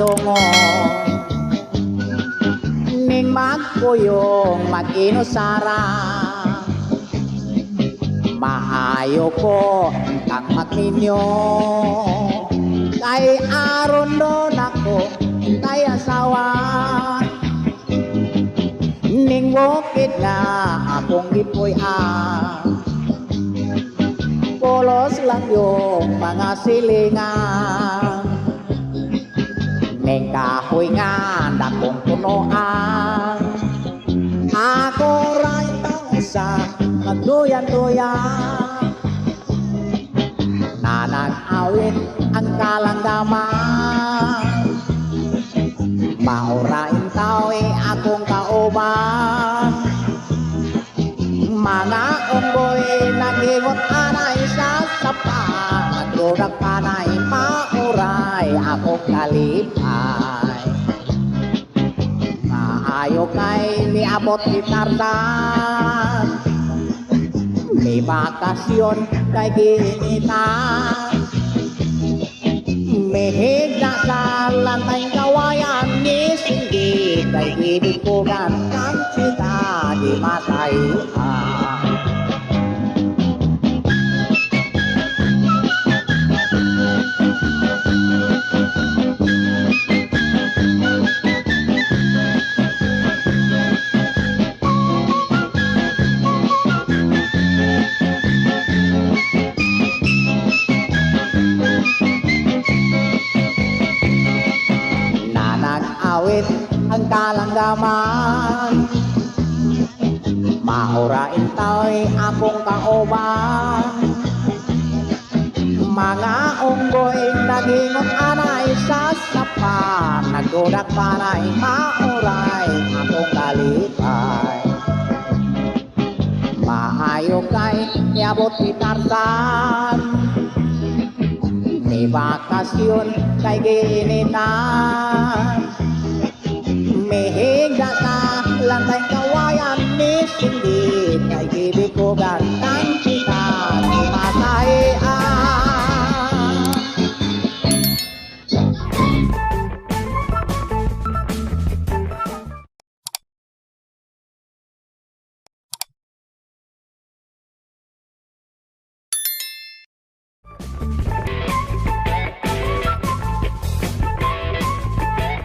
dungo ning magkuyong mag-inusara maayo ko kang magninyo kay aron doon ako kay asawa ning bukid nga akong gipuy-an polos lang yung mga silingan ning kahoy nga dakong punuan ako ray tang isa magduyan-duyan na nag-awit ang kalanggaman maurain tao akong kauban mga unggoy nag-ingot anay sa sapa nagdurak panay mauray akong kalipay maayo kay niabot ni Tarzan may bakasyon kay ginitan may higda sa lantay kawayan ni Sindi kay gibikugan kang sita di matayuan awit ang kalanggaman maurain tao'y akong kauban mga unggoy nagingot anay sa sapa nagdudak panay mauray akong kalipay maayo kay niabot ni Tarzan may bakasyon kay ginitan may higda sa lantay kawayan ni